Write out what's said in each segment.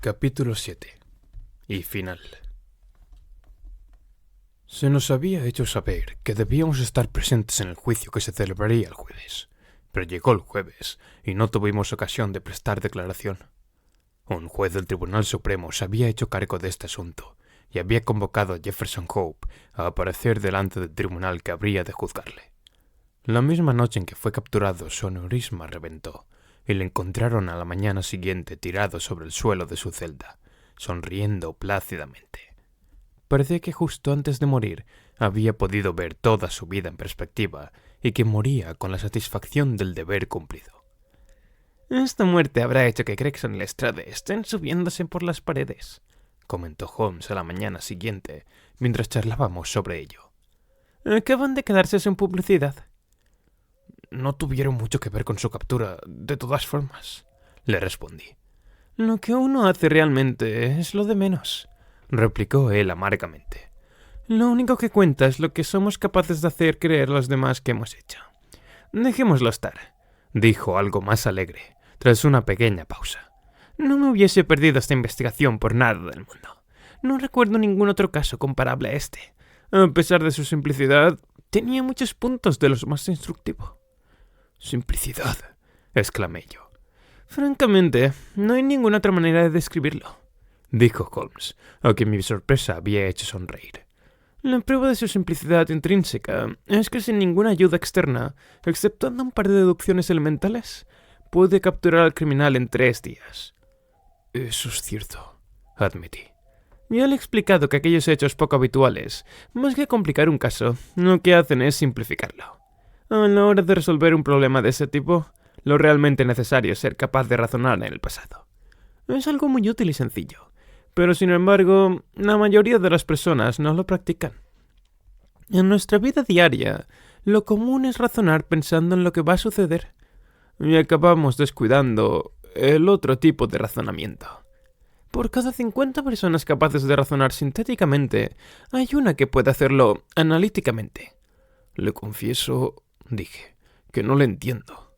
Capítulo 7. Y final. Se nos había hecho saber que debíamos estar presentes en el juicio que se celebraría el jueves, pero llegó el jueves y no tuvimos ocasión de prestar declaración. Un juez del Tribunal Supremo se había hecho cargo de este asunto y había convocado a Jefferson Hope a aparecer delante del tribunal que habría de juzgarle. La misma noche en que fue capturado, su aneurisma reventó y le encontraron a la mañana siguiente tirado sobre el suelo de su celda, sonriendo plácidamente. Parecía que justo antes de morir había podido ver toda su vida en perspectiva y que moría con la satisfacción del deber cumplido. «Esta muerte habrá hecho que Gregson y Lestrade estén subiéndose por las paredes», comentó Holmes a la mañana siguiente, mientras charlábamos sobre ello. «Acaban de quedarse sin publicidad». «No tuvieron mucho que ver con su captura, de todas formas», le respondí. «Lo que uno hace realmente es lo de menos», replicó él amargamente. «Lo único que cuenta es lo que somos capaces de hacer creer a los demás que hemos hecho. Dejémoslo estar», dijo algo más alegre, tras una pequeña pausa. «No me hubiese perdido esta investigación por nada del mundo. No recuerdo ningún otro caso comparable a este. A pesar de su simplicidad, tenía muchos puntos de los más instructivos». «Simplicidad», exclamé yo. «Francamente, no hay ninguna otra manera de describirlo», dijo Holmes, a quien mi sorpresa había hecho sonreír. «La prueba de su simplicidad intrínseca es que sin ninguna ayuda externa, exceptuando un par de deducciones elementales, puede capturar al criminal en 3 días». «Eso es cierto», admití. «Ya le he explicado que aquellos hechos poco habituales, más que complicar un caso, lo que hacen es simplificarlo. A la hora de resolver un problema de ese tipo, lo realmente necesario es ser capaz de razonar en el pasado. Es algo muy útil y sencillo, pero sin embargo, la mayoría de las personas no lo practican. En nuestra vida diaria, lo común es razonar pensando en lo que va a suceder, y acabamos descuidando el otro tipo de razonamiento. Por cada 50 personas capaces de razonar sintéticamente, hay una que puede hacerlo analíticamente». «Le confieso», dije, «que no le entiendo».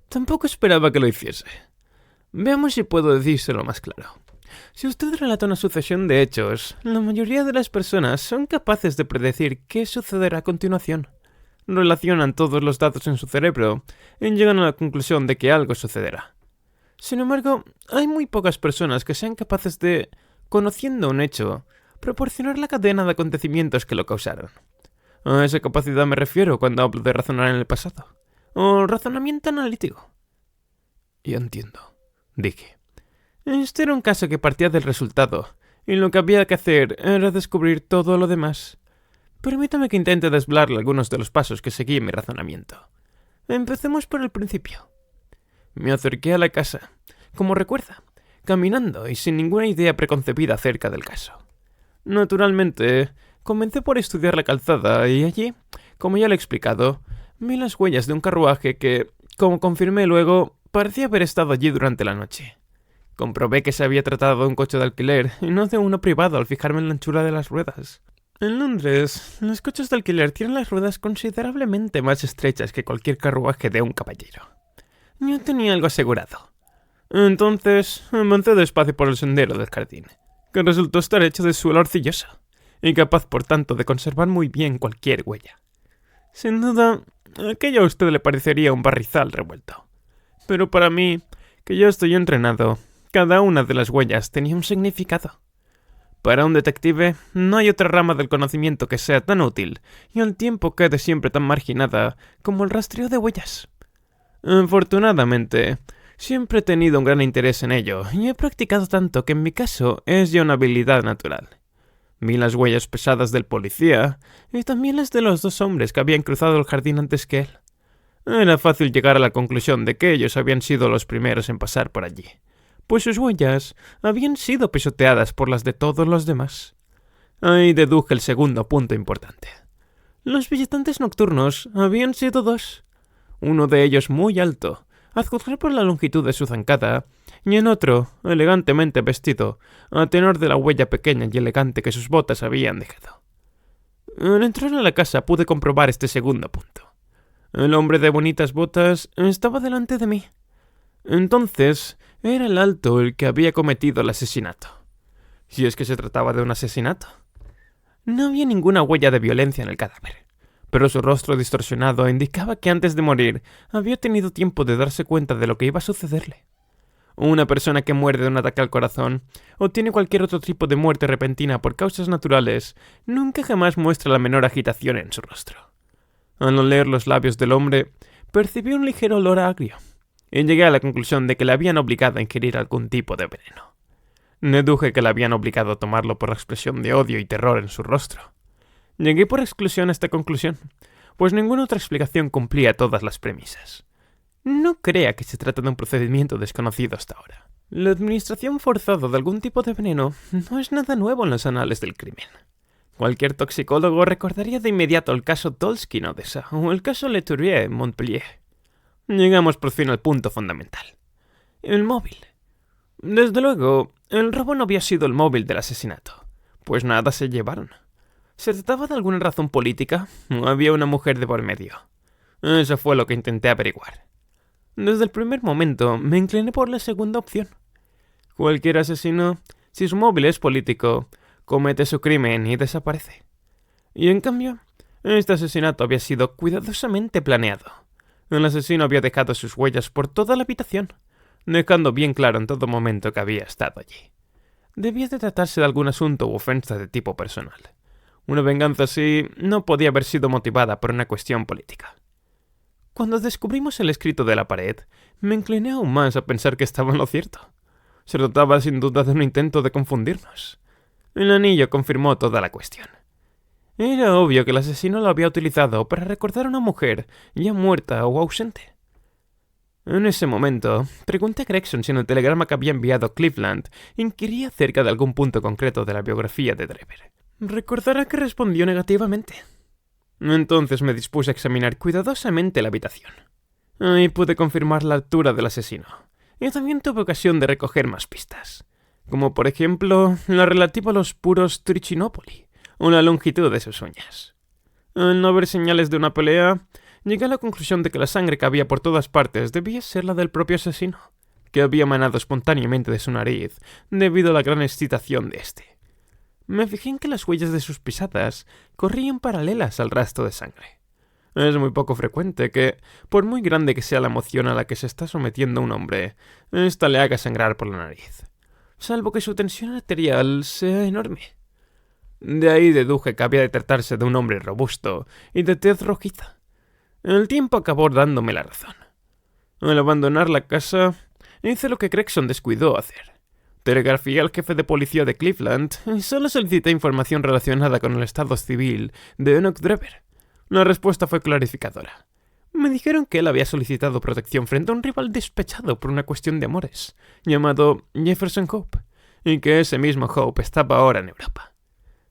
«Tampoco esperaba que lo hiciese. Veamos si puedo decírselo más claro. Si usted relata una sucesión de hechos, la mayoría de las personas son capaces de predecir qué sucederá a continuación. Relacionan todos los datos en su cerebro y llegan a la conclusión de que algo sucederá. Sin embargo, hay muy pocas personas que sean capaces de, conociendo un hecho, proporcionar la cadena de acontecimientos que lo causaron. A esa capacidad me refiero cuando hablo de razonar en el pasado, o razonamiento analítico». «Ya entiendo», dije. Este era un caso que partía del resultado, y lo que había que hacer era descubrir todo lo demás. Permítame que intente desvelarle algunos de los pasos que seguí en mi razonamiento. Empecemos por el principio. Me acerqué a la casa, como recuerda, caminando y sin ninguna idea preconcebida acerca del caso. Naturalmente, comencé por estudiar la calzada y allí, como ya le he explicado, vi las huellas de un carruaje que, como confirmé luego, parecía haber estado allí durante la noche. Comprobé que se había tratado de un coche de alquiler y no de uno privado al fijarme en la anchura de las ruedas. En Londres, los coches de alquiler tienen las ruedas considerablemente más estrechas que cualquier carruaje de un caballero. Yo tenía algo asegurado. Entonces, avancé despacio por el sendero del jardín, que resultó estar hecho de suelo arcilloso y capaz, por tanto, de conservar muy bien cualquier huella. Sin duda, aquello a usted le parecería un barrizal revuelto. Pero para mí, que ya estoy entrenado, cada una de las huellas tenía un significado. Para un detective, no hay otra rama del conocimiento que sea tan útil y al tiempo quede siempre tan marginada como el rastreo de huellas. Afortunadamente, siempre he tenido un gran interés en ello y he practicado tanto que en mi caso es ya una habilidad natural. Vi las huellas pesadas del policía y también las de los 2 hombres que habían cruzado el jardín antes que él. Era fácil llegar a la conclusión de que ellos habían sido los primeros en pasar por allí, pues sus huellas habían sido pisoteadas por las de todos los demás. Ahí deduje el segundo punto importante. Los visitantes nocturnos habían sido 2. Uno de ellos muy alto, a juzgar por la longitud de su zancada, y en otro, elegantemente vestido, a tenor de la huella pequeña y elegante que sus botas habían dejado. Al entrar a la casa pude comprobar este segundo punto. El hombre de bonitas botas estaba delante de mí. Entonces era el alto el que había cometido el asesinato. Si es que se trataba de un asesinato. No había ninguna huella de violencia en el cadáver, pero su rostro distorsionado indicaba que antes de morir había tenido tiempo de darse cuenta de lo que iba a sucederle. Una persona que muere de un ataque al corazón o tiene cualquier otro tipo de muerte repentina por causas naturales nunca jamás muestra la menor agitación en su rostro. Al oler los labios del hombre, percibí un ligero olor agrio y llegué a la conclusión de que le habían obligado a ingerir algún tipo de veneno. Deduje que le habían obligado a tomarlo por la expresión de odio y terror en su rostro. Llegué por exclusión a esta conclusión, pues ninguna otra explicación cumplía todas las premisas. No crea que se trata de un procedimiento desconocido hasta ahora. La administración forzada de algún tipo de veneno no es nada nuevo en los anales del crimen. Cualquier toxicólogo recordaría de inmediato el caso Tolsky-Odessa o el caso Leturrier en Montpellier. Llegamos por fin al punto fundamental. El móvil. Desde luego, el robo no había sido el móvil del asesinato, pues nada se llevaron. ¿Se trataba de alguna razón política o había una mujer de por medio? Eso fue lo que intenté averiguar. Desde el primer momento me incliné por la segunda opción. Cualquier asesino, si su móvil es político, comete su crimen y desaparece. Y en cambio, este asesinato había sido cuidadosamente planeado. El asesino había dejado sus huellas por toda la habitación, dejando bien claro en todo momento que había estado allí. Debía de tratarse de algún asunto u ofensa de tipo personal. Una venganza así no podía haber sido motivada por una cuestión política. Cuando descubrimos el escrito de la pared, me incliné aún más a pensar que estaba en lo cierto. Se trataba sin duda de un intento de confundirnos. El anillo confirmó toda la cuestión. Era obvio que el asesino lo había utilizado para recordar a una mujer ya muerta o ausente. En ese momento, pregunté a Gregson si en el telegrama que había enviado Cleveland inquiría acerca de algún punto concreto de la biografía de Drever. Recordará que respondió negativamente. Entonces me dispuse a examinar cuidadosamente la habitación. Ahí pude confirmar la altura del asesino, y también tuve ocasión de recoger más pistas, como por ejemplo la relativa a los puros Trichinopoli, o la longitud de sus uñas. Al no ver señales de una pelea, llegué a la conclusión de que la sangre que había por todas partes debía ser la del propio asesino, que había emanado espontáneamente de su nariz debido a la gran excitación de éste. Me fijé en que las huellas de sus pisadas corrían paralelas al rastro de sangre. Es muy poco frecuente que, por muy grande que sea la emoción a la que se está sometiendo un hombre, ésta le haga sangrar por la nariz, salvo que su tensión arterial sea enorme. De ahí deduje que había de tratarse de un hombre robusto y de tez rojiza. El tiempo acabó dándome la razón. Al abandonar la casa, hice lo que Gregson descuidó hacer. Telegrafié al jefe de policía de Cleveland y solo solicité información relacionada con el estado civil de Enoch Drever. La respuesta fue clarificadora. Me dijeron que él había solicitado protección frente a un rival despechado por una cuestión de amores, llamado Jefferson Hope, y que ese mismo Hope estaba ahora en Europa.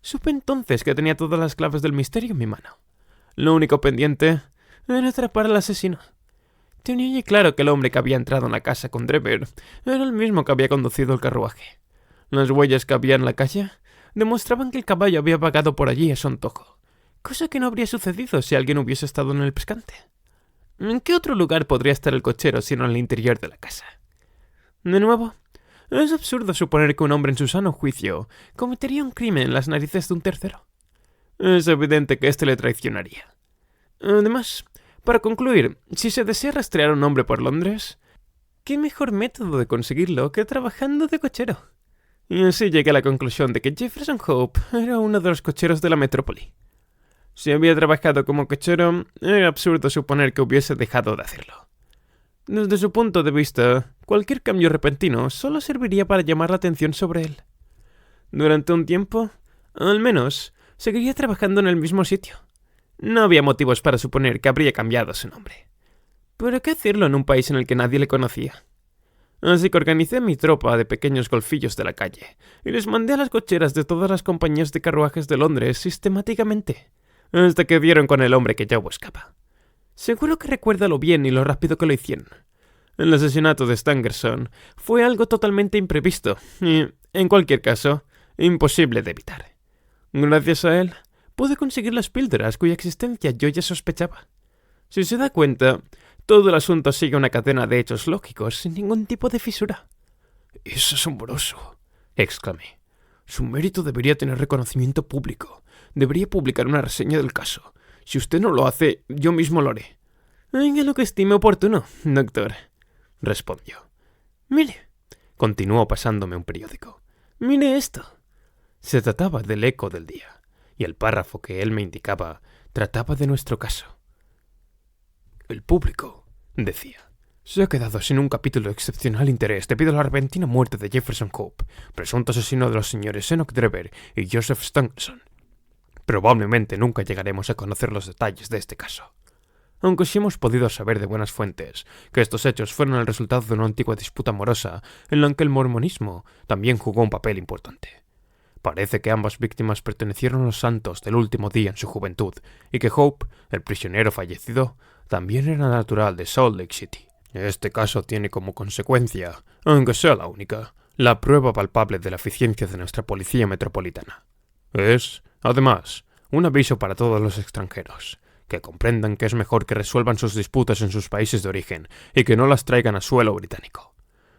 Supe entonces que tenía todas las claves del misterio en mi mano. Lo único pendiente era atrapar al asesino. Tenía ya claro que el hombre que había entrado en la casa con Drever era el mismo que había conducido el carruaje. Las huellas que había en la calle demostraban que el caballo había vagado por allí a su antojo, cosa que no habría sucedido si alguien hubiese estado en el pescante. ¿En qué otro lugar podría estar el cochero sino en el interior de la casa? De nuevo, es absurdo suponer que un hombre en su sano juicio cometería un crimen en las narices de un tercero. Es evidente que éste le traicionaría. Además, para concluir, si se desea rastrear a un hombre por Londres, ¿qué mejor método de conseguirlo que trabajando de cochero? Y así llegué a la conclusión de que Jefferson Hope era uno de los cocheros de la metrópoli. Si había trabajado como cochero, era absurdo suponer que hubiese dejado de hacerlo. Desde su punto de vista, cualquier cambio repentino solo serviría para llamar la atención sobre él. Durante un tiempo, al menos, seguiría trabajando en el mismo sitio. No había motivos para suponer que habría cambiado su nombre. ¿Pero qué hacerlo en un país en el que nadie le conocía? Así que organicé mi tropa de pequeños golfillos de la calle y les mandé a las cocheras de todas las compañías de carruajes de Londres sistemáticamente, hasta que dieron con el hombre que yo buscaba. Seguro que recuerda lo bien y lo rápido que lo hicieron. El asesinato de Stangerson fue algo totalmente imprevisto y, en cualquier caso, imposible de evitar. Gracias a él, pude conseguir las píldoras cuya existencia yo ya sospechaba. Si se da cuenta, todo el asunto sigue una cadena de hechos lógicos sin ningún tipo de fisura. Es asombroso, exclamé. Su mérito debería tener reconocimiento público. Debería publicar una reseña del caso. Si usted no lo hace, yo mismo lo haré. Haga lo que estime oportuno, doctor, respondió. Mire, continuó pasándome un periódico. Mire esto. Se trataba del Eco del día, y el párrafo que él me indicaba trataba de nuestro caso. El público, decía, se ha quedado sin un capítulo de excepcional interés debido a la repentina muerte de Jefferson Hope, presunto asesino de los señores Enoch Drever y Joseph Stangerson. Probablemente nunca llegaremos a conocer los detalles de este caso. Aunque sí hemos podido saber de buenas fuentes que estos hechos fueron el resultado de una antigua disputa amorosa en la que el mormonismo también jugó un papel importante. Parece que ambas víctimas pertenecieron a los santos del último día en su juventud y que Hope, el prisionero fallecido, también era natural de Salt Lake City. Este caso tiene como consecuencia, aunque sea la única, la prueba palpable de la eficiencia de nuestra policía metropolitana. Es, además, un aviso para todos los extranjeros, que comprendan que es mejor que resuelvan sus disputas en sus países de origen y que no las traigan a suelo británico.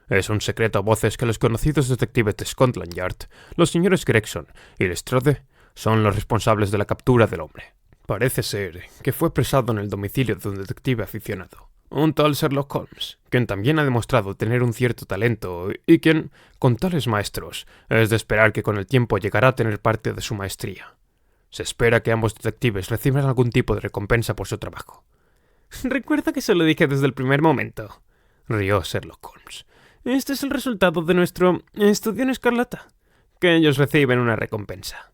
Es un secreto a voces que los conocidos detectives de Scotland Yard, los señores Gregson y Lestrade, son los responsables de la captura del hombre. Parece ser que fue apresado en el domicilio de un detective aficionado, un tal Sherlock Holmes, quien también ha demostrado tener un cierto talento y quien, con tales maestros, es de esperar que con el tiempo llegará a tener parte de su maestría. Se espera que ambos detectives reciban algún tipo de recompensa por su trabajo. Recuerda que se lo dije desde el primer momento, rió Sherlock Holmes. Este es el resultado de nuestro estudio en escarlata, que ellos reciben una recompensa.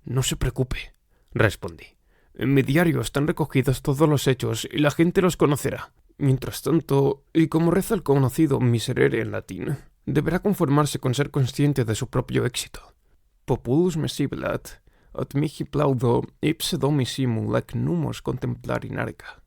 No se preocupe, respondí. En mi diario están recogidos todos los hechos y la gente los conocerá. Mientras tanto, y como reza el conocido miserere en latín, deberá conformarse con ser consciente de su propio éxito. Populus me sibilat, at mihi plaudo ipse domi simul ec numos contemplari narca.